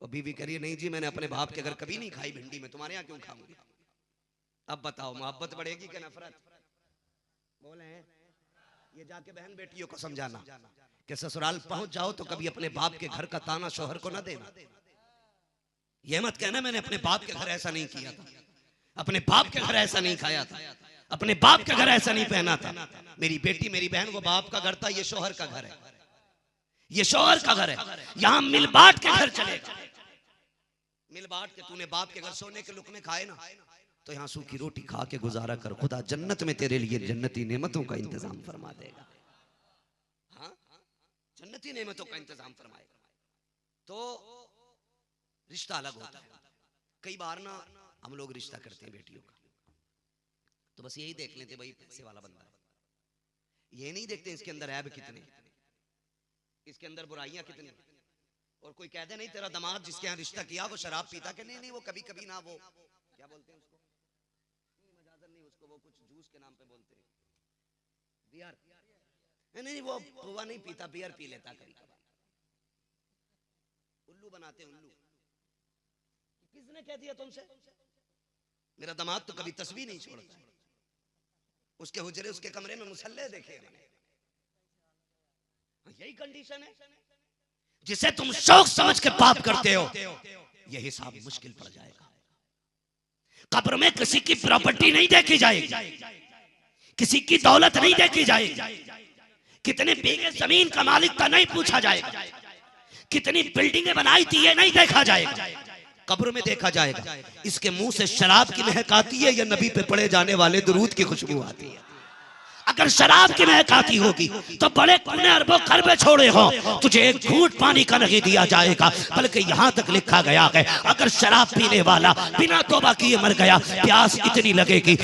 और बीवी करिए नहीं जी मैंने अपने बाप के घर कभी नहीं खाई भिंडी, में तुम्हारे यहाँ क्यों खाऊंगी। अब बताओ मोहब्बत बढ़ेगी कि नफरत? बोले ये जाके बहन बेटियों को समझाना कि ससुराल पहुंच जाओ तो कभी अपने बाप के घर का ताना शोहर को ना देना। ये मत कहना मैंने अपने बाप के घर ऐसा नहीं किया था, अपने बाप के घर ऐसा नहीं खाया था, अपने बाप के घर ऐसा नहीं पहना था। मेरी बेटी मेरी बहन वो बाप का घर था, ये शोहर का घर है, ये शोहर का घर है। यहां मिल बांट के घर चलेगा, मिल बांट के। तूने बाप के घर सोने के लुकमे खाए ना, तो यहाँ सूखी रोटी खा के गुजारा कर, खुदा जन्नत में तेरे लिए जन्नती नेमतों का इंतजाम फरमा देगा। हाँ जन्नती नेमतों का इंतजाम फरमाएगा। तो रिश्ता अलग होता है। कई बार ना हम लोग रिश्ता करते हैं बेटियों का, तो बस यही देख लेते भाई पैसे वाला बंदा है, ये नहीं देखते इसके अंदर ऐब कितने, इसके अंदर बुराइयां कितनी। और कोई कह दे नहीं तेरा दामाद जिसके यहाँ रिश्ता किया वो शराब पीता, के नहीं नहीं वो कभी कभी ना, वो क्या बोलते हैं उसको, मजाजन नहीं उसको, वो कुछ जूस के नाम पे बोलते हैं, बियर। नहीं वो पुआ नहीं पीता, बियर पी लेता कभी कभार। उल्लू बनाते उल्लू। किसने कह दिया तुमसे? मेरा दामाद तो कभी तस्वीर नहीं छोड़ता, उसके हुजरे उसके कमरे में मुसल्ले देखे मैंने। यही कंडीशन है। जिसे तुम शौक समझ के पाप करते हो यह हिसाब मुश्किल पड़ जाएगा। कब्र में किसी की प्रॉपर्टी नहीं देखी जाएगी, किसी की दौलत नहीं देखी जाएगी, कितने बीघे जमीन का मालिक था नहीं पूछा जाएगा, कितनी बिल्डिंगें बनाई थी ये नहीं देखा जाएगा। कब्र में देखा जाएगा इसके मुंह से शराब की महक आती है या नबी पे पड़े जाने वाले दुरूद की खुशबू आती है। अगर शराब की महक आती होगी तो बड़े कुने अरबों खरबे छोड़े हो, तुझे एक घूंट पानी का नहीं दिया जाएगा। बल्कि यहाँ तक लिखा गया है अगर शराब पीने वाला बिना तौबा किए मर गया, प्यास इतनी लगेगी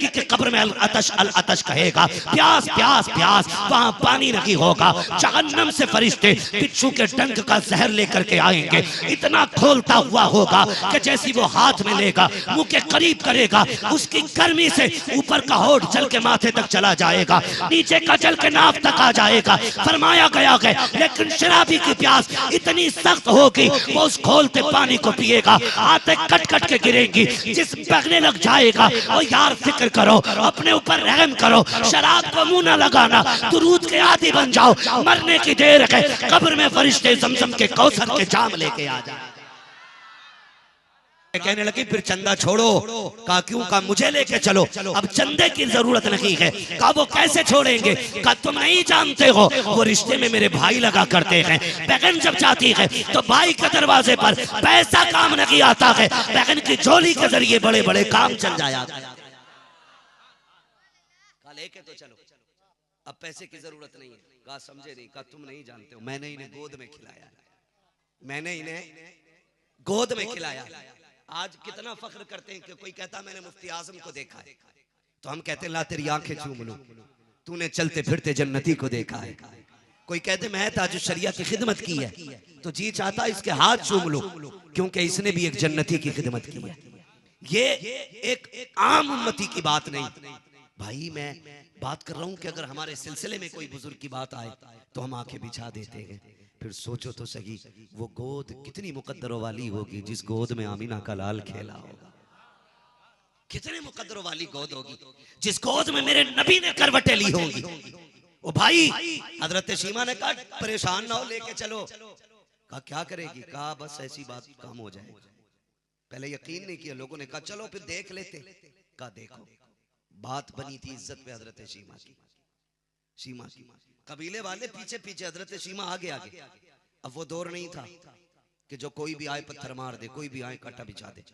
कि कब्र में अल अतश कहेगा, प्यास प्यास प्यास, वहां पानी नहीं होगा। जहन्नम से फरिश्ते बिच्छू के डंक का जहर लेकर के आएंगे, इतना खोलता हुआ होगा कि जैसी वो हाथ में लेगा मुंह के करीब करेगा, उसकी गर्मी से ऊपर का होठ जल के माथे तक चला जाएगा, नीचे का जल के नाभ तक आ जाएगा। फरमाया गया है लेकिन शराबी की प्यास इतनी सख्त होगी वो उस खोलते पानी को पिएगा, आते कट कट के गिरेंगी, जिस्म बहने लग जाएगा। और यार फिक्र करो, अपने ऊपर रहम करो, शराब को मुंह न लगाना, दुरूद के आदी बन जाओ। मरने की देर है, कब्र में फरिश्ते जमजम के कौसर के जाम लेके आ जाए। कहने लगी फिर चंदा छोड़ो, कहा क्यों? कहा मुझे लेके चलो, अब चंदे की जरूरत नहीं है। कहा वो कैसे छोड़ेंगे? कहा तुम नहीं जानते हो वो रिश्ते में मेरे भाई लगा करते हैं, बहन जब जाती है तो भाई के दरवाजे पर पैसा काम नहीं आता है, बहन की झोली के जरिए बड़े बड़े काम चल जाया। कहा लेके तो चलो, अब पैसे की जरूरत नहीं है। कहा समझे नहीं? कहा तुम नहीं जानते हो, मैंने इन्हें गोद में खिलाया, मैंने इन्हें गोद में खिलाया। आज कितना फख्र करते हैं कि कोई कहता मैंने मुफ्ती आजम को देखा है, तो हम कहते हैं ला तेरी आंखें चूम लूं, तूने चलते फिरते जन्नती को देखा है। कोई कहते मैं ताज शरिया की खिदमत की है, तो जी चाहता इसके हाथ चूम लूं, क्योंकि इसने भी एक जन्नती की खिदमत की है। ये एक आम उम्मती की बात नहीं भाई, मैं बात कर रहा हूं कि अगर हमारे सिलसिले में कोई बुजुर्ग की बात आए तो हम आंखें बिछा देते हैं। फिर सोचो तो सही वो गोद कितनी मुकद्दरों वाली होगी जिस गोद में आमीना का लाल खेला होगा। कितने मुकद्दरों वाली गोद होगी जिस गोद में मेरे नबी ने करवटें ली होंगी। ओ भाई, हजरत शीमा ने कहा परेशान ना हो, लेके चलो। कहा क्या करेगी? कहा बस ऐसी बात काम हो जाए। पहले यकीन नहीं किया लोगों ने, कहा चलो फिर देख लेते। कहा देखो, बात बनी थी इज्जत पे हजरत शीमा की, शीमा की। कबीले वाले पीछे पीछे, हजरत शीमा आगे आगे। अब वो दौर नहीं था कि जो कोई भी आए पत्थर मार दे, कोई भी आए कांटा बिछा दे।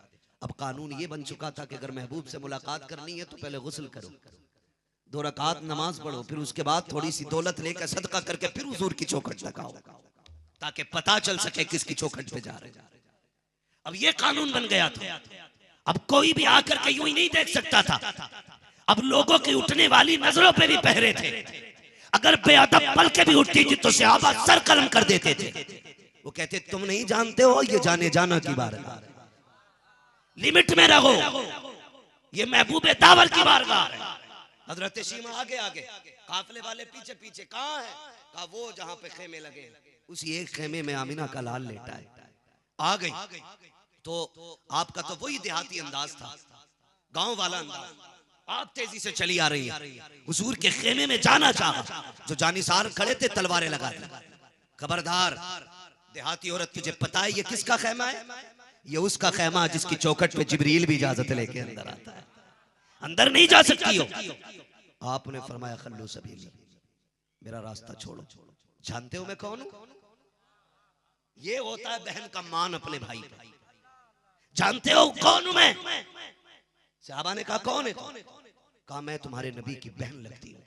अब कानून ये बन चुका था कि अगर महबूब से मुलाकात करनी है तो पहले गुस्ल करो, 2 रकात नमाज पढ़ो, फिर उसके बाद थोड़ी सी दौलत लेकर सदका करके फिर हुजूर की चौखट लगाओ, ताकि पता चल सके किसकी चौखट पे जा रहे। अब ये कानून बन गया था। अब कोई भी आकर के यूं ही नहीं देख सकता था। अब लोगों की उठने वाली नजरों पे भी पहरे थे। अगर बेअदब पल के भी उठती थी तो सहाबा सर कलम कर देते थे। वो कहते तुम नहीं जानते हो ये जाने जाना की बारगाह, लिमिट में रहो, ये महबूब दावर की बारगाह है। हजरत शीमा आगे आगे, काफले वाले पीछे पीछे। कहाँ है? कहा वो जहाँ पे खेमे लगे उसी एक खेमे में आमीना का लाल लेटा है। आ गई तो आपका तो वही देहाती अंदाज था, गांव वाला अंदाज। आप तेजी से चली आ रही है, हुजूर के खेमे में जाना चाहा, जो जानिसार खड़े थे तलवारें लगा दी। खबरदार देहाती औरत, तुझे पता है ये किसका खेमा है? ये उसका खेमा जिसकी चौखट पे जिब्रील भी इजाजत लेके अंदर आता है, अंदर नहीं जा सकती हो। आपने फरमाया खल्लू सबीली, मेरा रास्ता छोड़ो। जानते हो मैं कौन हूं? ये होता है बहन का मान अपने भाई पे। जानते हो कौन हूं मैं? सहाबा ने कहा कौन है? कहा मैं तुम्हारे नबी की बहन लगती हूं।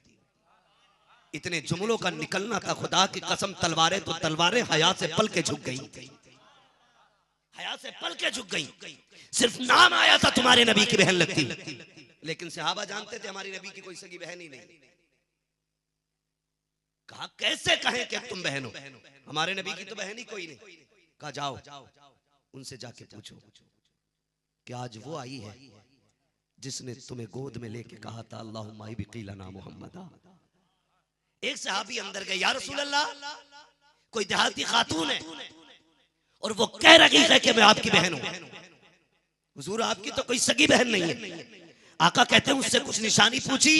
इतने जुमलों का निकलना था, खुदा की कसम तलवारें तो तलवारें हया से पल के झुक गई, हया से पल के झुक गई। सिर्फ नाम आया था तुम्हारे नबी की बहन लगती, लेकिन सहाबा जानते थे हमारी नबी की कोई सगी बहन ही नहीं। कहा कैसे कहें कि तुम बहन हो, हमारे नबी की तो बहन ही कोई नहीं। कहा जाओ उनसे जाके पूछो कि आज वो आई है जिसने तुम्हें गोद में लेके कहा था अल्लाहुम्मा इब्क़िलना मुहम्मदा। एक सहाबी अंदर गए, या रसूल अल्लाह, कोई देहाती खातून है और वो कह रही है कि मैं आपकी बहन हूं। हुजूर आपकी तो कोई सगी बहन नहीं है। आका कहते हैं उससे कुछ निशानी पूछी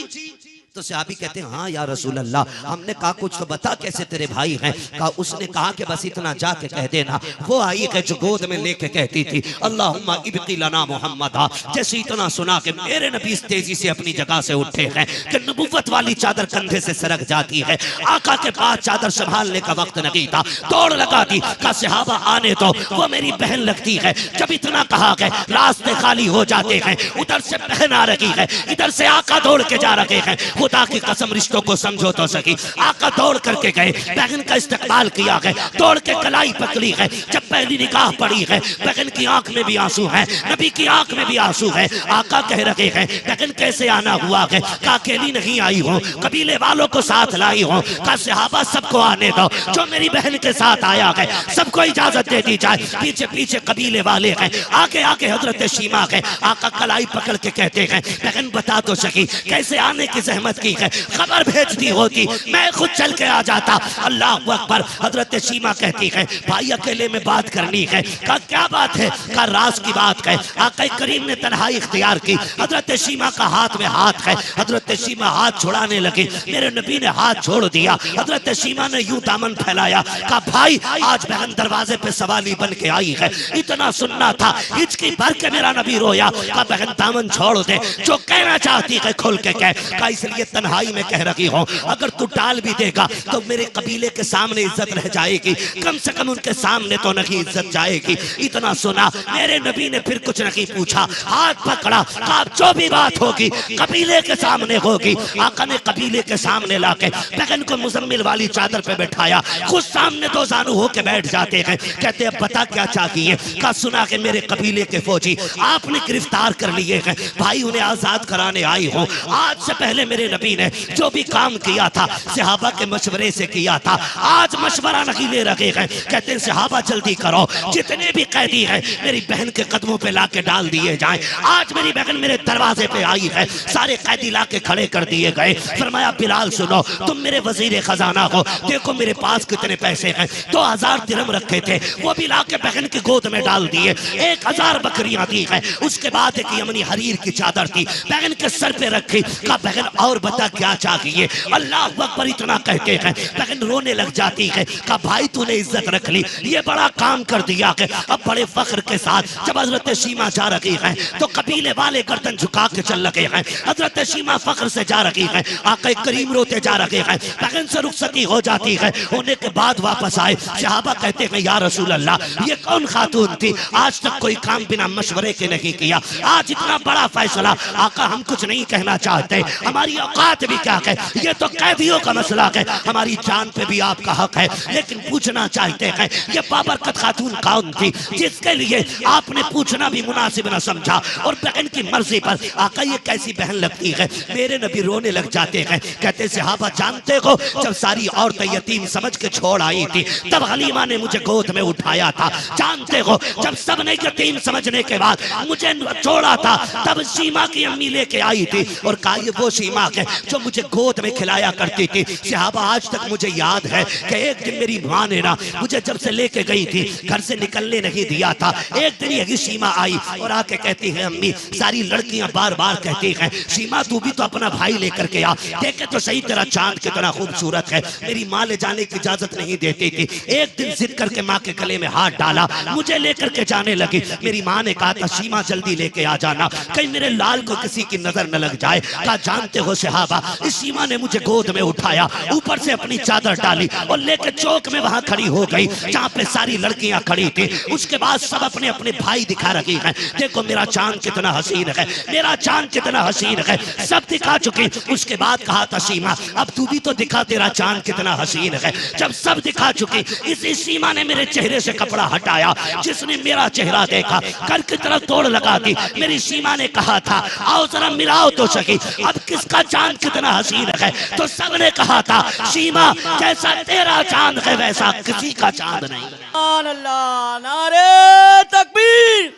तो सहाबी कहते हैं हाँ या रसूल अल्लाह, हमने कहा कुछ तो बता कैसे तेरे भाई हैं। कहा उसने कहा कि बस इतना जाके कह देना वो आई है जो गोद में लेके कहती थी अल्लाहुम्मा इब्क़िलना मुहम्मदा। जैसे इतना सुना कि मेरे नबी तेजी से अपनी जगह से उठे हैं कि नबुव्वत वाली चादर कंधे से सरक जाती है। आका के पास चादर संभालने का वक्त नहीं था, दौड़ लगा दी। कहा सहाबा आने दो, वो मेरी बहन लगती है। जब इतना कहा गया रास्ते खाली हो जाते हैं, उधर से बहन आ रही है, इधर से आका दौड़ के जा रहे हैं। खुदा की कसम रिश्तों को समझो तो सही। आका दौड़ करके गए, बहन का इस्तकबाल किया है, दौड़ के कलाई पकड़ी है। जब पहली निगाह पड़ी है, बहन की आंख में भी आंसू है, नबी की आंख में भी आंसू है। आका कह रहे हैं बहन कैसे आना हुआ है? कहा अकेली नहीं आई हो, कबीले वालों को साथ लाई हो। कहा सहाबा सबको आने दो, जो मेरी बहन के साथ आया है सबको इजाजत दे दी जाए। पीछे पीछे कबीले वाले हैं, आगे आगे हजरत शीमा है। आका कलाई पकड़ के कहते हैं बहन बता तो सही कैसे आने की जहमत की है, खबर भेजती होती मैं खुद चल के आ जाता। अल्लाह अकबर। हजरत शीमा कहती है भाई अकेले में बात करनी है। कहा क्या बात है? कहा राज की बात है। आका करीम ने तन्हाई इख्तियार की, हजरत शीमा का हाथ में हाथ है। हजरत शीमा हाथ छुड़ाने लगी, मेरे नबी ने हाथ छोड़ दिया। हजरत शीमा ने यूं दामन फैलाया, कहा भाई आज बहन दरवाजे पे सवाली बन के आई है, इतना सुनना था। हिचकी भर के मेरा नबी रोया। कहा बहन दामन छोड़ दे, जो कहना चाहती है खुल के कह। कहा इसलिए तन्हाई में कह रही हूं, अगर तू टाल भी देगा तो मेरे कबीले के सामने इज्जत रह जाएगी, कम से कम उनके सामने तो नहीं इज्जत जाएगी। इतना सुना, मेरे नबी ने फिर कुछ नहीं पूछा, हाथ पकड़ा। कहा जो भी बात होगी कबीले के सामने होगी। आका ने कबीले के सामने लाके बहन को मुजम्मिल वाली चादर पे बैठाया, खुद सामने दो जानू होके बैठ जाते हैं। कहते हैं बता क्या चाहिए? कहा सुना कि मेरे कबीले के फौजी आपने गिरफ्तार कर लिए हैं, भाई उन्हें आजाद कराने आई हूं। आज से पहले मेरे नबी ने जो भी काम किया था सहाबा के मशवरे से किया था, आज मशवरा नहीं ले रहे हैं। कहते हैं सहाबा जल्दी करो, जितने भी कैदी हैं मेरी बहन के कदमों पे लाके डाल दिए जाएं। आज मेरी बहन मेरे दरवाजे पे आई है, सारे कैदी लाके खड़े कर दिए गए। फरमाया बिलाल सुनो, तुम मेरे वजीर खजाना हो, देखो मेरे पास कितने पैसे हैं। 2000 दिरहम रखे थे, वो भी लाके बहन की गोद में डाल दिए। 1000 बकरियां दी हैं, उसके बाद एक यमनी हरीर की चादर थी बहन के सर पे रखी। कहा बहन और बता क्या चाहिए? अल्लाह अकबर। इतना कहते हैं बहन रोने लग जाती है। कहा भाई तूने इज्जत रख ली, ये बड़ा काम कर दिया है। अब बड़े फख्र के साथ जब हजरत शीमा जा रही है तो कबीले वाले गर्दन झुका के चल लगे हैं। हजरत शीमा फख्र से जा रही है, आका करीम रोते जा रहे हैं। बहन से रुखसती हो जाती है, होने के बाद वापस आए। सहाबा कहते हैं या रसूल अल्लाह ये कौन खातून थी, आज तक कोई काम बिना मशवरे के नहीं किया, आज इतना बड़ा फैसला। आका हम कुछ नहीं कहना चाहते, हमारी औकात भी क्या है, ये तो कैदियों का मसला है, हमारी जान पे भी आपका हक है। लेकिन पूछना चाहते हैं ये बाबरकत खातून कौन थी जिसके लिए आपने पूछना भी मुनासिब न समझा, और बहन की मर्जी पर आका ये कैसी बहन लगती है। मेरे नबी रोने लग जाते हैं। कहते सहाबा जानते हो जब सारी औरतें यतीम समझ के छोड़ आई थी तब हलीमा ने मुझे गोद में उठाया था। जानते हो जब सब ने यतीम समझने के बाद मुझे छोड़ा था तब सीमा की अम्मी लेके आई थी और कहा ये वो सीमा है जो मुझे गोद में खिलाया करती थी। सहाबा आज तक मुझे याद है कि एक दिन मेरी माँ ने ना मुझे जब से लेके गई थी, घर से निकलने नहीं दिया था। एक दिन यही सीमा आई और आके कहती है, अम्मी सारी लड़कियां बार बार कहती हैं सीमा तू भी तो अपना भाई लेकर के आ, देखे तो सही तेरा चांद कितना खूबसूरत है। मेरी माँ ले जाने की इजाजत नहीं देती थी। एक दिन जिद करके माँ के गले में हाथ डाला, मुझे लेकर के जाने लगी। मेरी माँ ने कहा था सीमा जल्दी लेके आ जाना, कहीं मेरे लाल को किसी की नजर न लग जाए। कहा जानते हो सहाबा, इस सीमा ने मुझे गोद में उठाया, ऊपर से अपनी चादर डाली और लेकर चौक में वहां खड़ी हो गई जहां पे सारी लड़कियां खड़ी थी। उसके बाद सब अपने अपने भाई दिखा रही हैं, देखो मेरा चांद कितना हसीन है, मेरा चांद कितना हसीन है, सब दिखा चुकी। उसके बाद कहा था सीमा अब तू भी तो दिखा तेरा चांद कितना हसीन है। जब सब दिखा चुकी, इसी सीमा ने मेरे चेहरे से कपड़ा हटाया। जिसने मेरा चेहरा देखा कर की तरफ तोड़ लगा दी। मेरी सीमा ने कहा था आओ जरा मिलाओ तो सही, अब किसका चांद कितना हसीन है। तो सबने कहा था सीमा जैसा तेरा चांद है वैसा किसी का चांद नहीं। अल्लाह, नारे तकबीर,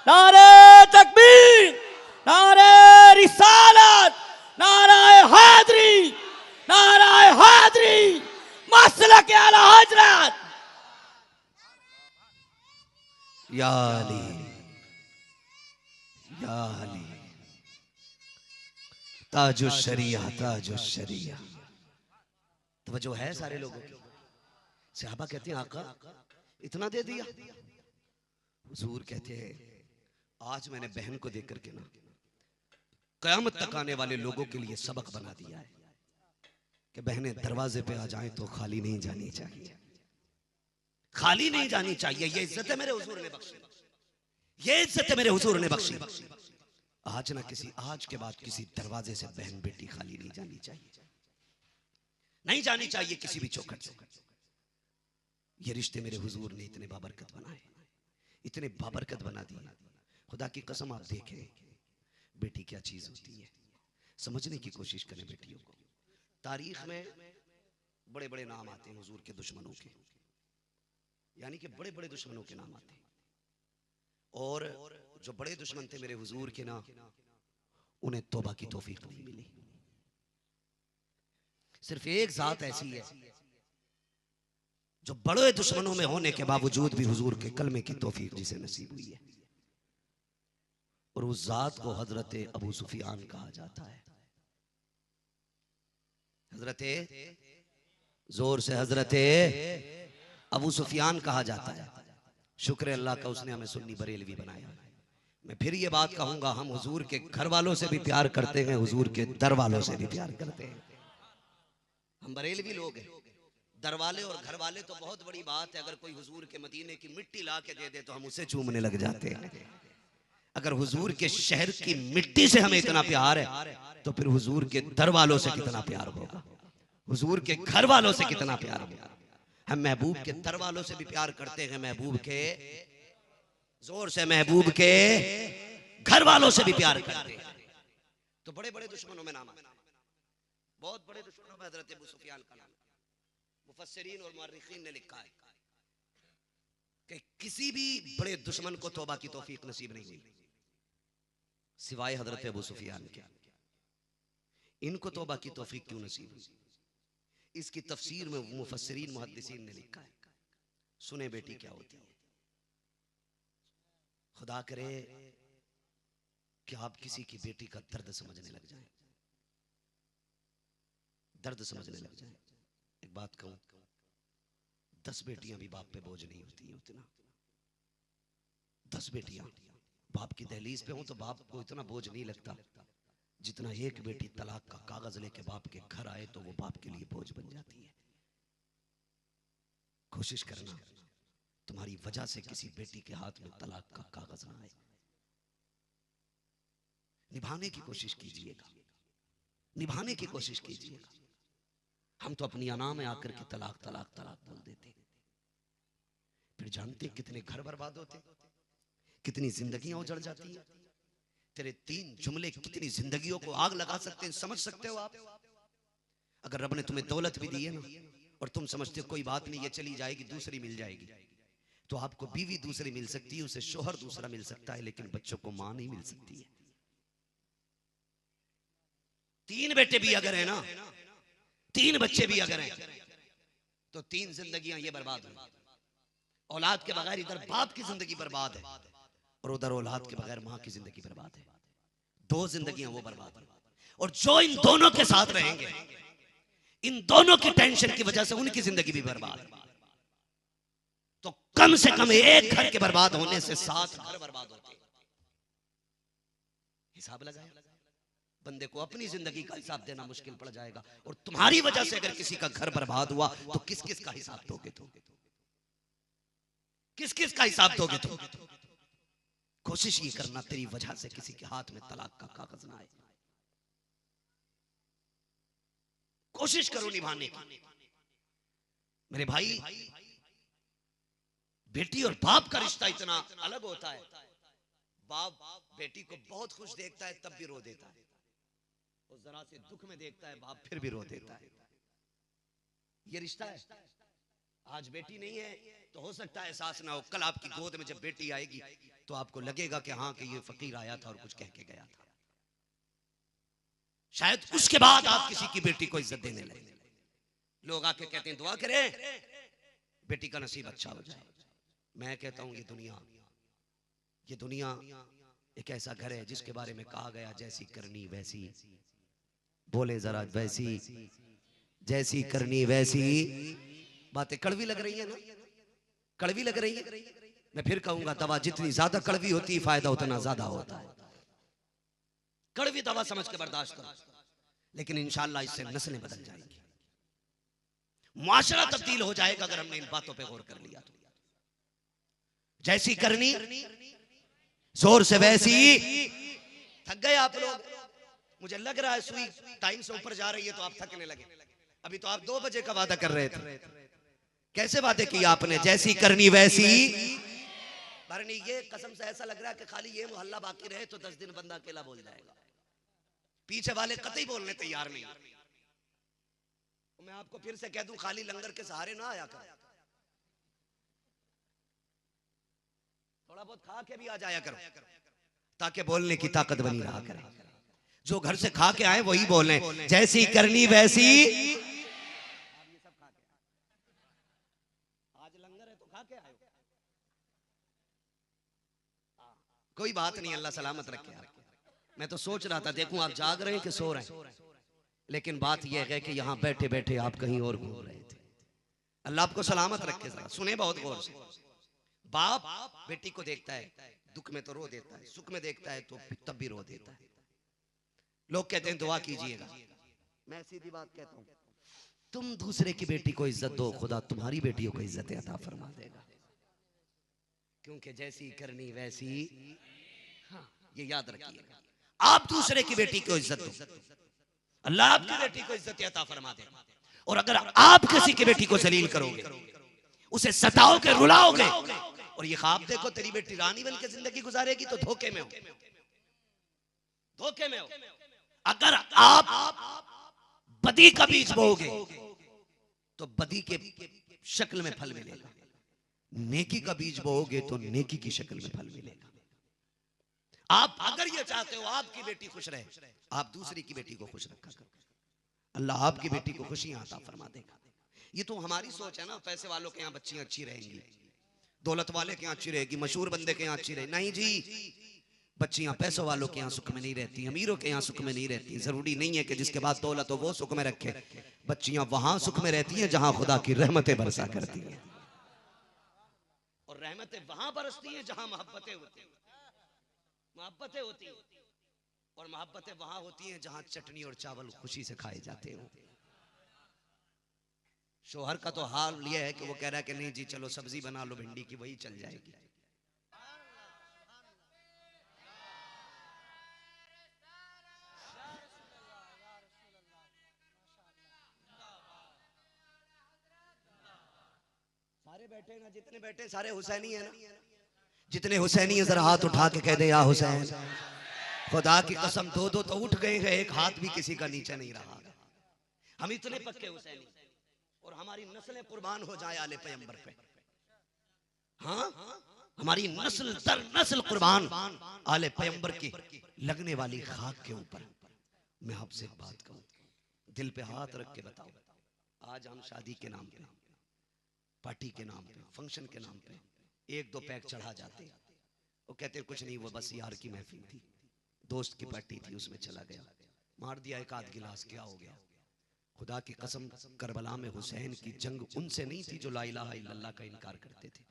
नारे तकबीर, नारे रिसालत, नाराए हैदरी, नाराए हैदरी, मसलक आला हजरत। या अली, या अली, ताजो शरिया, ताजो शरिया। तो जो है सारे लोगों की। सहाबा कहते हैं आका इतना दे दिया। हुजूर कहते हैं आज मैंने बहन को देख करके ना कयामत तक आने वाले लोगों के लिए सबक बना दिया है कि बहनें दरवाजे पे आ जाएं तो खाली नहीं जानी चाहिए, खाली नहीं जानी चाहिए। ये इज्जत है मेरे हुजूर ने बख्शी, ये इज्जत है मेरे हुजूर ने बख्शी। आज ना किसी, आज के बाद किसी दरवाजे से बहन बेटी खाली नहीं जानी चाहिए, नहीं जानी चाहिए किसी भी चौखट से। ये रिश्ते मेरे हुजूर ने इतने बाबरकत बनाए, इतने बाबरकत बना दिए। खुदा की कसम आप देखें बेटी क्या चीज होती है, समझने की कोशिश करें बेटियों को। तारीख में बड़े बड़े नाम आते हैं हुजूर के दुश्मनों के, यानी कि बड़े बड़े दुश्मनों के नाम आते हैं। और जो बड़े दुश्मन थे मेरे हुजूर के ना, उन्हें तौबा की तौफीक नहीं मिली। सिर्फ एक जात ऐसी है जो बड़े दुश्मनों में होने के बावजूद भी हुजूर के कलमे की तौफीक जिसे नसीब हुई है, और उस जात को हजरत अबू सुफियान कहा जाता है। हजरत जोर से हजरत अबू सुफियान कहा जाता है। शुक्र अल्लाह का उसने हमें सुन्नी बरेलवी बनाया। मैं फिर ये बात कहूंगा, हम हुजूर के घर वालों से भी प्यार करते हैं, हुजूर के दर वालों से भी प्यार करते हैं। हम बरेलवी लोग हैं, दर वाले और घर वाले तो बहुत बड़ी बात है। अगर कोई हुजूर के मदीने की मिट्टी ला के दे दे तो हम उसे चूमने लग जाते हैं। अगर हुजूर के शहर की मिट्टी से हमें इतना प्यार है तो फिर हुजूर के दर वालों से कितना प्यार होगा, हुजूर के घर वालों से कितना प्यार होगा। हम महबूब के दर वालों से भी प्यार करते हैं, महबूब के, जोर से महबूब के घर वालों से भी प्यार करते हैं। तो बड़े बड़े दुश्मनों में नाम, बहुत बड़े दुश्मनों में हजरत अबू सुफियान का नाम। मुफस्सिरीन और मुअर्रिखीन ने लिखा है कि किसी भी बड़े दुश्मन को तौबा की तौफीक नसीब नहीं हुई सिवाय हजरत अबू सुफियान के। इनको तौबा की तौफीक क्यों नसीब हुई? इसकी तफसीर में मुफस्सिरीन मुहद्दिसीन ने लिखा है, सुने बेटी क्या होती है। खुदा करे कि आप किसी की बेटी का दर्द समझने लग जाएं, दर्द समझने लग जाएं। एक बात कहूं, 10 बेटियां भी बाप पे बोझ नहीं होती उतना। 10 बेटियां बाप की दहलीज पे हो तो बाप को इतना बोझ नहीं लगता जितना एक बेटी तलाक का कागज लेके बाप के घर आए तो वो बाप के लिए बोझ बन जाती है। कोशिश करना तुम्हारी वजह से किसी बेटी के हाथ में तलाक का कागज ना आए, निभाने की कोशिश कीजिएगा, निभाने की कोशिश कीजिएगा। हम तो अपनी अना में आकर के तलाक तलाक तलाक बोल देते, फिर जानते कितने घर बर्बाद होते, कितनी जिंदगियां उजड़ जाती हैं। तेरे 3 जुमले कितनी जिंदगियों को आग लगा सकते हैं, समझ सकते हो आप? अगर रब ने तुम्हें दौलत भी दी है ना और तुम समझते हो कोई बात नहीं ये चली जाएगी दूसरी मिल जाएगी, तो आपको बीवी दूसरी मिल सकती है, उसे शोहर दूसरा मिल सकता है, लेकिन बच्चों को मां नहीं मिल सकती है। 3 बेटे भी अगर है ना, 3 बच्चे भी अगर हैं, तो 3 जिंदगियां ये बर्बाद हुई। औलाद के बगैर इधर बाप की जिंदगी बर्बाद है और उधर औलाद के बगैर मां की जिंदगी बर्बाद है। 2 जिंदगियां वो बर्बाद है। और जो इन दोनों के साथ रहेंगे, इन दोनों की टेंशन की वजह से उनकी जिंदगी भी बर्बाद है। तो कम से कम एक घर के बर्बाद होने से 7 घर बर्बाद होते हैं। हिसाब लगाया, बंदे को अपनी जिंदगी का हिसाब देना मुश्किल पड़ जाएगा। और तुम्हारी वजह से अगर किसी का घर बर्बाद हुआ तो किस किस का हिसाब दोगे तुम? किस किस का हिसाब दोगे तुम? कोशिश ये करना तेरी वजह से किसी के हाथ में तलाक का कागज ना आए। कोशिश करो निभाने की। मेरे भाई, बेटी और बाप का रिश्ता इतना अलग होता है। बाप बेटी को बहुत खुश देखता है तब भी रो देता है, और जरा से दुख में देखता है बाप फिर भी रो देता है। ये रिश्ता है। आज बेटी नहीं है तो हो सकता है एहसास ना हो, कल आपकी गोद में जब बेटी आएगी तो आपको लगेगा कि हाँ, कि ये फकीर आया था और कुछ कह के गया था। शायद उसके बाद आप किसी की बेटी को इज्जत देने लगे। लोग आके कहते हैं दुआ करें बेटी का नसीब अच्छा हो जाए। मैं कहता हूं ये दुनिया एक ऐसा घर है जिसके बारे में कहा गया, जैसी करनी वैसी, बोले जरा वैसी, जैसी करनी वैसी। बातें कड़वी लग रही है ना, कड़वी लग रही है। मैं फिर कहूंगा, दवा जितनी ज्यादा कड़वी होती है फायदा उतना ज्यादा होता है। कड़वी दवा समझ के बर्दाश्त करो, लेकिन इंशाअल्लाह इससे नस्लें बदल जाएंगी, मुआशरा तब्दील हो जाएगा अगर हमने इन बातों पे गौर कर लिया तो। जैसी करनी जोर से वैसी। थक गए आप लोग? मुझे लग रहा है सुई टाइम से ऊपर जा रही है तो आप थकने लगे। अभी तो आप 2 बजे का वादा कर रहे थे। कैसे वादे किए आपने? जैसी करनी वैसी भरनी। ये कसम से ऐसा लग रहा है कि खाली ये मोहल्ला बाकी रहे तो 10 दिन बंदा अकेला बोल जाएगा। पीछे वाले कतई बोलने तैयार नहीं। मैं आपको फिर से कह दूं, खाली लंगर के सहारे ना आया कर, थोड़ा बहुत खा के भी आ जाया करो, ताकि बोलने की ताकत बनी रहा करे। जो घर से खा के आए वही बोले, जैसी करनी वैसी। आज लंगर है तो खा के आए। कोई बात नहीं, अल्लाह सलामत रखे। मैं तो सोच रहा था, देखूं आप जाग रहे हैं कि सो रहे हैं, लेकिन बात यह है कि यहां बैठे बैठे आप कहीं और घूम रहे थे। अल्लाह आपको सलामत रखे। जरा सुने बहुत गौर से। बाप बेटी को देखता है, दुख में तो रो देता है, सुख में देखता है तो तब भी रो देता है। लोग कहते हैं दुआ कीजिएगा। मैं सीधी बात कहता हूं, तुम दूसरे की बेटी को इज्जत दो, खुदा तुम्हारी बेटियों को इज्जत अता फरमा देगा। क्योंकि जैसी करनी वैसी। हाँ, ये याद रखिएगा। आप दूसरे की बेटी को इज्जत दो, अल्लाह आपकी बेटी को इज्जत अता फरमा देगा। और अगर आप किसी की बेटी को जलील करोगे, उसे सताओगे, रुलाओगे, और ये ख्वाब देखो तेरी बेटी रानी बन के जिंदगी गुजारेगी, तो धोखे में हो, धोखे में हो। अगर आप बदी का बीज बोओगे तो बदी के शक्ल में फल मिलेगा, नेकी का बीज बोओगे तो नेकी की शक्ल में फल मिलेगा। आप अगर ये चाहते हो आपकी बेटी खुश रहे, आप दूसरी की बेटी को खुश रखा करो, अल्लाह आपकी बेटी को खुशियां अता फरमा देगा। ये तो हमारी सोच है ना, पैसे वालों के यहाँ बच्चियां अच्छी रहेंगी, दौलत वाले के यहाँ अच्छी रहेगी, मशहूर बंदे के यहाँ अच्छी रहेगी। नहीं जी, बच्चियां पैसों वालों के यहाँ सुख में नहीं रहती, अमीरों के यहाँ सुख में नहीं रहती। जरूरी नहीं है कि जिसके बाद दौलत हो वो सुख में रखे। बच्चियां वहां सुख में रहती हैं जहां खुदा की रहमतें बरसा करती हैं, और रहमतें वहां बरसती हैं जहां मोहब्बतें होती हैं। मोहब्बतें होती हैं, और मोहब्बतें वहां होती हैं जहां चटनी और चावल खुशी से खाए जाते हो। शोहर का तो हाल यह है कि वो कह रहा है कि नहीं जी चलो सब्जी बना लो भिंडी की, वही चल जाएगी। सारे बैठे ना, जितने बैठे सारे हुसैनी है ना। जितने हुसैनी है जरा हाथ उठा के कह दे या हुसैन। खुदा की कसम, 2 तो उठ गए हैं, एक हाथ भी किसी का नीचे नहीं रहा। हम इतने पक्के हुसैनी, और हमारी नस्लें कुर्बान हो जाए आले पैगंबर पे। हाँ, हमारी नस्ल दर नस्ल कुर्बान आले पैगंबर की लगने वाली खाक के ऊपर। मैं आपसे एक बात कहूं, दिल पे हाथ रख के बताओ, आज हम शादी के नाम पे, पार्टी के नाम पे, फंक्शन के नाम पे एक दो पैक चढ़ा जाते, वो कहते कुछ नहीं, वो बस यार की महफिल थी, दोस्त की पार्टी थी, उसमें चला गया, मार दिया एक आध गिलास, क्या हो गया? खुदा की कसम, करबला में हुसैन की जंग उनसे नहीं थी जो ला इलाहा इल्लल्लाह का इनकार करते थे,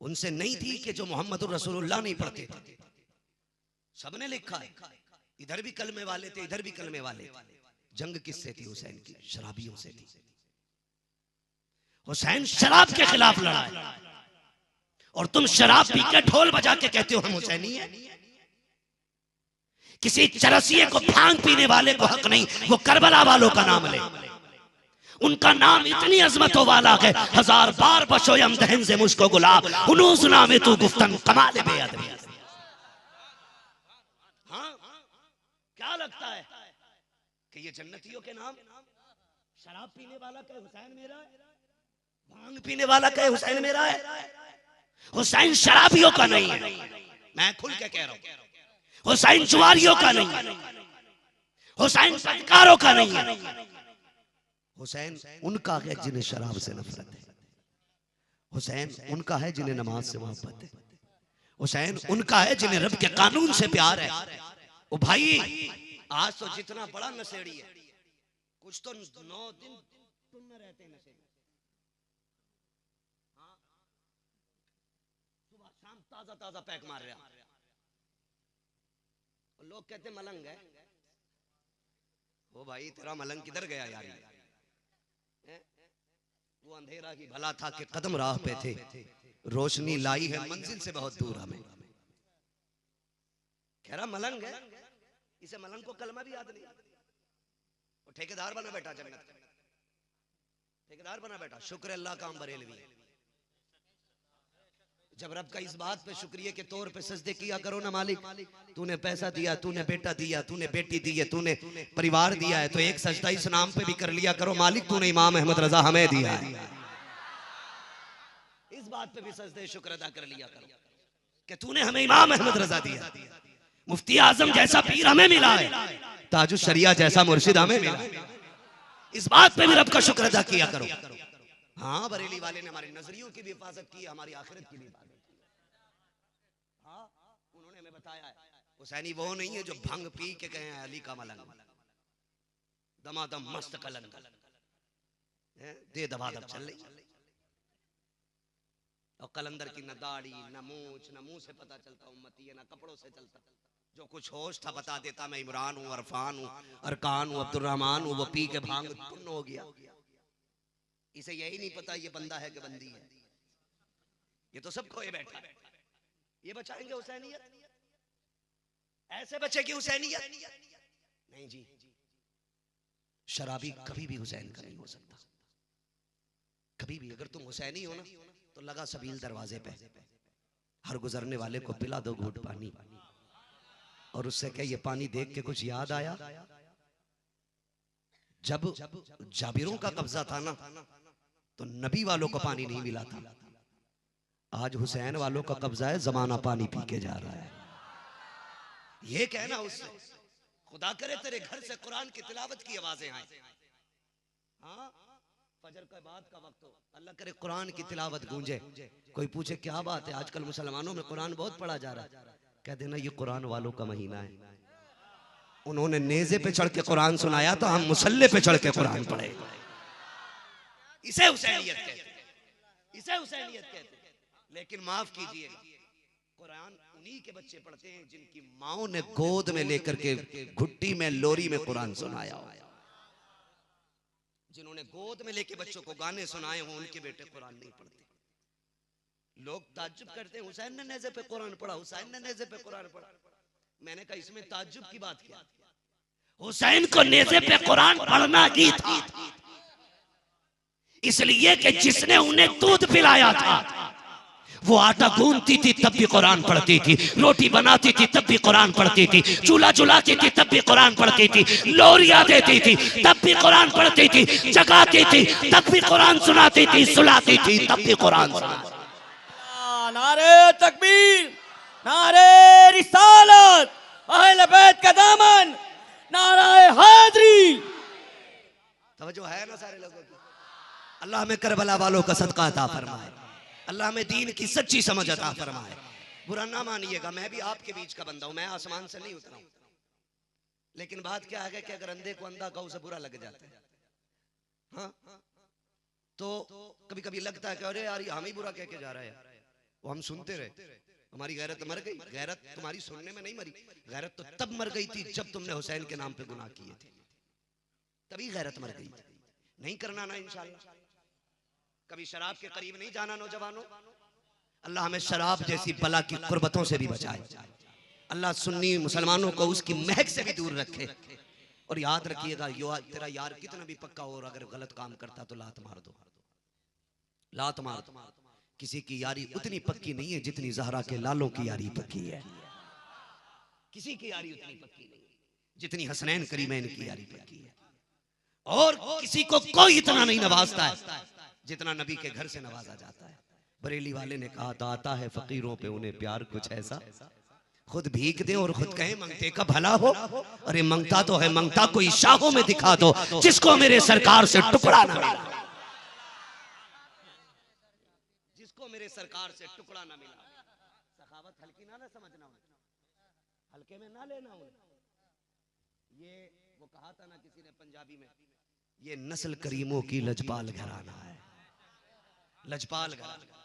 उनसे नहीं थी कि जो मोहम्मद रसूलुल्लाह नहीं पढ़ते थे। सबने लिखा है, इधर भी कलमे वाले थे, इधर भी कलमे वाले थे। जंग किससे थी? हुसैन की शराबियों से थी। हुसैन शराब के खिलाफ लड़ा है, और तुम शराब पी के ढोल बजा के कहते हो हम हुसैनी हैं। किसी चरसिए को भांग पीने वाले को हक नहीं वो करबला वालों का नाम ले, उनका नाम इतनी अजमतों वाला है, 1000 बार बशोयम दहन से मुझको गुलाब, हुनूस नामे तू गुफ्तन कमाल बेअदबी। हाँ, क्या लगता है कि ये जन्नतियों के नाम? शराब पीने वाला कहे हुसैन मेरा है, भांग पीने वाला कहे हुसैन मेरा है। हुसैन शराबियों का नहीं है, मैं खुल के कह रहा हूं। हुसैन जुआरियों का नहीं है, हुसैन बदकारों का नहीं है। हुसैन उनका है जिन्हें शराब से नफरत है, हुसैन उनका है जिन्हें नमाज से मोहब्बत है, हुसैन उनका है जिन्हें रब के कानून से प्यार है। ओ भाई, आज तो जितना बड़ा नशेड़ी है, कुछ तो 9 दिन तुम में रहते हैं नशे में। हाँ, सुबह शाम ताजा ताजा पैक मार रहा, लोग कहते मलंग है। ओ भाई, तेरा मलंग किधर गया यार? वो अंधेरा ही भला था कि कदम राह पे थे, रोशनी लाई है मंजिल से बहुत दूर हमें। कह रहा मलंग है, इसे मलंग को कलमा भी याद नहीं। वो ठेकेदार बना बैठा, जन्नत का ठेकेदार बना बैठा। शुक्र अल्लाह का हम बरेलवी। जब रब का इस बात पे शुक्रिया के तौर पे सजदे किया करो ना, मालिक तूने पैसा दिया, तूने बेटा दिया, तूने बेटी दी है, तूने परिवार दिया है, तो एक सजदा इस नाम पे भी कर लिया करो, मालिक तूने इमाम अहमद रजा हमें दिया है। इस बात पे भी सजदे शुक्र अदा कर लिया करो कि तूने हमें इमाम अहमद रजा दिया, मुफ्ती आजम जैसा पीर हमें मिला है, ताजुश शरिया जैसा मुर्शिद हमें मिला है। इस बात पे भी रब का शुक्र अदा किया करो। हाँ, बरेली वाले ने हमारी नजरियों की भी हिफाजत की, हमारी आखिरत की भी हिफाजत की। हाँ, उन्होंने हमें बताया है हुसैनी वो नहीं है जो भंग पी के कहे हैं अली का मलंग, दमादम मस्त कलंग, दे दबादब चल रही। और कलंदर की न दाढ़ी न मूछ, न मुंह से पता चलता उम्मती है, न कपड़ों से चलता। जो कुछ होश था बता देता, मैं इमरान हूँ, अरफान हूँ, अरकान हूँ, अब्दुर्रहमान हूँ। वो पी के भांग तुन्न हो गया। इसे यही नहीं पता ये बंदा है कि बंदी है। ये तो सब खोए बैठा। ये बचाएंगे हुसैनियत? ऐसे बचेगी हुसैनियत? नहीं जी, शराबी कभी भी हुसैन का नहीं हो सकता, कभी भी। अगर तुम हुसैनी हो ना तो लगा सबील दरवाजे पे, हर गुजरने वाले को पिला दो घूंट पानी, और उससे क्या ये पानी देख के कुछ याद आया? जब जाबिरों का कब्जा था ना तो नबी वालों को पानी नहीं मिला था। आज हुसैन वालों का कब्जा है, जमाना पानी पी के जा रहा है। ये कहना उससे, खुदा करे तेरे घर से कुरान की तिलावत की आवाजें आए। हाँ, फजर के बाद का वक्त हो, अल्लाह करे कुरान की तिलावत गूंजे। कोई पूछे क्या बात है, आजकल मुसलमानों में कुरान बहुत पढ़ा जा रहा है। कह देना ये कुरान वालों का महीना है। उन्होंने नेज़े पे चढ़ के कुरान सुनाया तो हम मुसल्ले पे चढ़ के कुरान पढ़े। इसे हुसैनियत कहते हैं, इसे हुसैनियत कहते हैं। लेकिन माफ कीजिएगा, कुरान उन्हीं के बच्चे पढ़ते हैं जिनकी माओ ने गोद में लेकर के घुट्टी में लोरी में कुरान सुनाया हो। जिन्होंने गोद में लेके बच्चों को गाने सुनाए हो, उनके बेटे कुरान नहीं पढ़ते। लोग ताज्जुब करते हैं, हुसैन ने नेज़े पे कुरान पढ़ा, हुसैन ने नेज़े पे कुरान पढ़ा। मैंने कहा इसमें ताज्जुब की बात क्या? हुसैन को नेज़े पे कुरान पढ़ना ही था, इसलिए कि जिसने उन्हें दूध पिलाया था वो आटा गूंथती थी तब भी कुरान पढ़ती थी, रोटी बनाती थी तब भी कुरान पढ़ती थी, चूल्हा चुलाती थी तब भी कुरान पढ़ती थी, लोरियां देती थी तब भी कुरान पढ़ती थी, जगाती थी तब भी कुरान सुनाती थी, सुलाती थी तब भी कुरान सुनाती थी। नारे तकबीर, नारे रिसालत, अहले सफेद का दामन, नाराए हैदरी। तवज्जो है ना सारे लोगों की? अल्लाह में करबला वालों का सदका अता फरमाए, अल्लाह में दीन की सच्ची समझ अता फरमाए। बुरा ना मानिएगा, मैं भी आपके बीच का बंदा हूं, मैं आसमान से नहीं उतरा हूं। लेकिन बात क्या है कि अगर अंधे को अंधा कहो से बुरा लग जाता है। हाँ, तो कभी कभी लगता है कि अरे यार हम ही बुरा कह के जा रहे हैं, वो हम सुनते रहे, हमारी गैरत मर गई। गैरत तुम्हारी सुनने में नहीं मरी, गैरत तो तब मर गई थी जब तुमने हुसैन के नाम पे गुनाह किए थे, तभी गैरत मर गई। नहीं करना ना इंशाल्लाह। कभी शराब के करीब नहीं जाना नौजवानों। अल्लाह हमें शराब जैसी बला की कुर्बतों से भी बचाए। अल्लाह सुन्नी मुसलमानों को उसकी महक से भी दूर रखे। और याद रखिएगा, तेरा यार कितना भी पक्का हो और अगर गलत काम करता तो लात मार दो, लात मार दो। किसी की यारी उतनी पक्की नहीं है जितनी ज़हरा के लालों की यारी पक्की है। किसी की यारी उतनी पक्की नहीं है जितनी हसनैन करीमैन की यारी पक्की है। और किसी को कोई इतना नहीं नवाजता है जितना नबी के घर से नवाजा जाता है। बरेली वाले ने कहा था, आता है फकीरों पे उन्हें प्यार कुछ ऐसा, खुद भीख दे और खुद कहे मंगते का भला हो। अरे मंगता तो है, मंगता कोई शाहों में दिखा दो जिसको मेरे सरकार से टुकड़ा ना मिला, जिसको मेरे सरकार से टुकड़ा ना मिला। सखावत हल्की ना समझना, हल्के में ना लेना। ये वो कहा था ना किसी ने पंजाबी में, ये नस्ल करीमों की लजपाल घराना है, लजपाल घराना।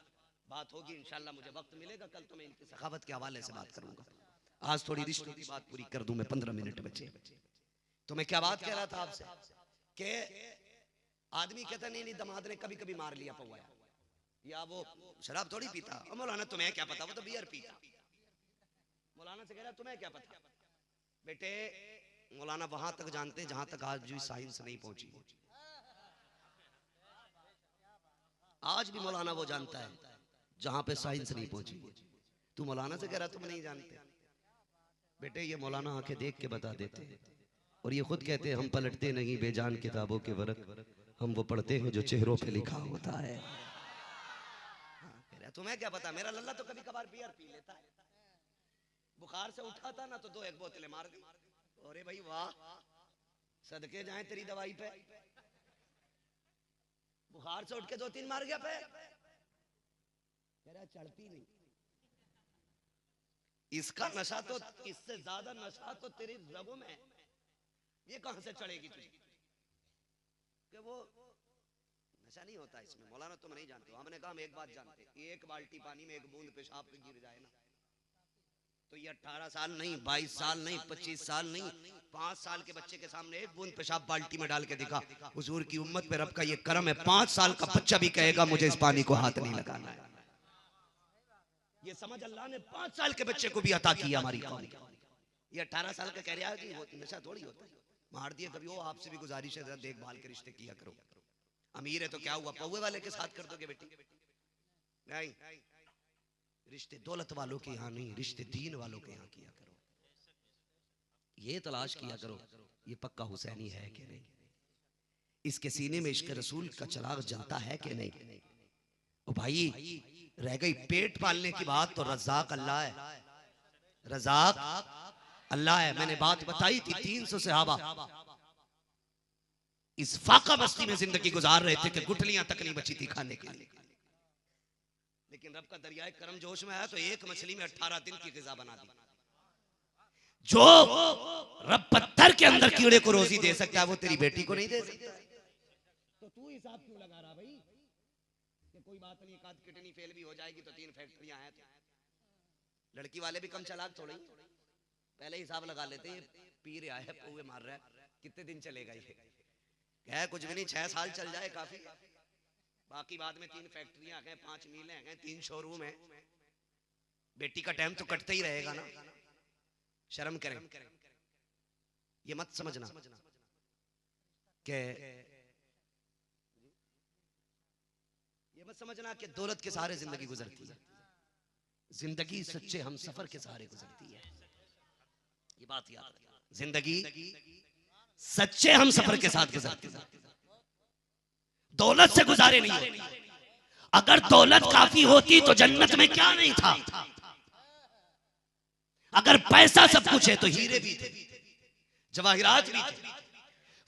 बात होगी इंशाल्लाह, मुझे वक्त मिलेगा कल तो मैं इनकी सखावत के हवाले से बात करूंगा। आज थोड़ी रिश्तों की बात पूरी कर दूं मैं, 15 मिनट बचे। तो मैं क्या बात कह रहा था आपसे कि आदमी कहता नहीं दमाद ने कभी कभी मार लिया पौआ, या वो शराब थोड़ी पीता। मौलाना तुम्हें क्या पता, वो तो बियर पीता। मौलाना से कह रहा तुम्हें क्या पता। बेटे मौलाना वहां तक जानते हैं जहां तक आज भी साइंस नहीं पहुंची। आज भी मौलाना वो जानता है जहां पे साइंस नहीं पहुंची। तू मौलाना से कह रहा तुम नहीं जानते। बेटे ये मौलाना आंखें देख के बता देते हैं, और ये खुद कहते हैं हम पलटते नहीं बेजान किताबों के वर्क, हम वो पढ़ते हैं जो चेहरों पे लिखा होता है। तुम्हें क्या पता, मेरा लल्ला तो कभी कभार बियर पी लेता है। बुखार से उठा था ना तो 2-1 बोतलें मार दी। अरे भाई वाह, सदके जाए तेरी दवाई पे। बुखार से उठ के 2-3 मार गया पे, कह रहा चढ़ती नहीं। इसका नशा तो, इससे ज्यादा नशा तो तेरी रगों में है। ये कहां से चढ़ेगी तुझे? कि वो नशा नहीं होता इसमें। मौलाना तुम नहीं जानते। हमने कहा हम एक बात जानते, एक बाल्टी पानी में एक बूंद पेशाब पे गिर जाए ना तो ये 18 साल नहीं, 22 साल नहीं, 25 साल नहीं, 5 साल के बच्चे के सामने एक बूंद पेशाब बाल्टी में डाल के दिखा। हुजूर की उम्मत पे रब का ये करम है, 5 साल का बच्चा भी कहेगा मुझे इस पानी को हाथ नहीं लगाना है। ये समझ अल्लाह ने 5 साल के बच्चे को भी अता किया हमारी कौम। ये 18 साल का कह रहा है कि नशा थोड़ी होता है। मार दिए कभी हो। आपसे भी गुजारिश है देखभाल के रिश्ते किया करो। अमीर है तो क्या हुआ, पौवे वाले के साथ कर दोगे बेटी? नहीं, रिश्ते दौलत वालों के यहाँ नहीं, रिश्ते दीन वालों के यहाँ किया करो। ये तलाश किया करो ये पक्का हुसैनी है कि नहीं, इसके सीने में इश्क रसूल का चिराग जलता है कि नहीं। ओ भाई रह गई पेट पालने की बात तो रज़ाक अल्लाह है, रज़ाक अल्लाह है। मैंने बात बताई थी 300 सहाबा इस फाका बस्ती में जिंदगी गुजार रहे थे कि गुठलियां तक नहीं बची थी खाने के लिए। लेकिन रब का दरियाए करम जोश में आया तो एक मछली में 18 दिन की ग़िज़ा बना दी। जो रब पत्थर के अंदर कीड़े को रोजी दे सकता है वो तेरी बेटी को नहीं दे सकता। तो तू हिसाब क्यों लगा रहा भाई कि कोई बात नहीं, एक आध किडनी फेल भी हो जाएगी तो 3 फैक्ट्रियां हैं। लड़की वाले भी कम चालाक थोड़े, पहले हिसाब लगा लेते हैं पी रहा है पौवे मार रहा है कितने दिन चलेगा ये। क्या कुछ भी नहीं, 6 साल चल जाए काफी। बाकी बाद में 3 फैक्ट्रियां हैं, 5 मिलें हैं, 3 शोरूम है। बेटी का टाइम तो कटता ही रहेगा ना। शर्म करें, ये मत समझना कि ये मत समझना कि दौलत के सहारे जिंदगी गुजरती है। जिंदगी सच्चे हम सफर के सहारे गुजरती है। ये बात याद रखना, जिंदगी सच्चे हम सफर के साथ गुजरती है, दौलत से गुजारे नहीं होती। अगर दौलत काफी होती तो जन्नत में क्या नहीं था। अगर पैसा सब कुछ है तो हीरे भी थे, जवाहिरात भी थे।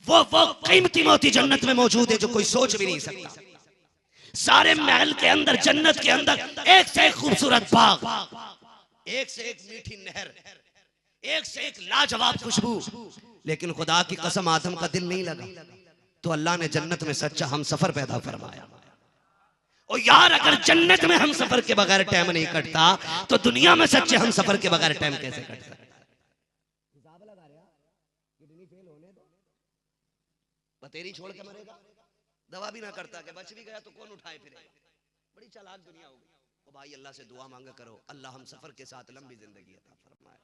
वो कीमती मोती जन्नत में मौजूद है जो कोई सोच भी नहीं सकता। सारे महल के अंदर, जन्नत के अंदर एक से एक खूबसूरत बाग, एक से एक मीठी नहर, एक से एक लाजवाब खुशबू। लेकिन खुदा की कसम आदम का दिल नहीं लगा, तो अल्लाह ने जन्नत में सच्चा हम सफर पैदा फरमाया। और यार अगर जन्नत में हम सफर के बगैर टाइम नहीं कटता तो दुनिया में सच्चे हम सफर के बगैर टाइम कैसे कट सकता? बतेरी छोड़ के मरेगा, दवा भी ना करता कि बच भी गया तो कौन उठाए फिरे। बड़ी चालाक दुनिया होगी। तो भाई अल्लाह से दुआ मांगा करो, अल्लाह हम सफर के साथ लंबी जिंदगी अता फरमाए।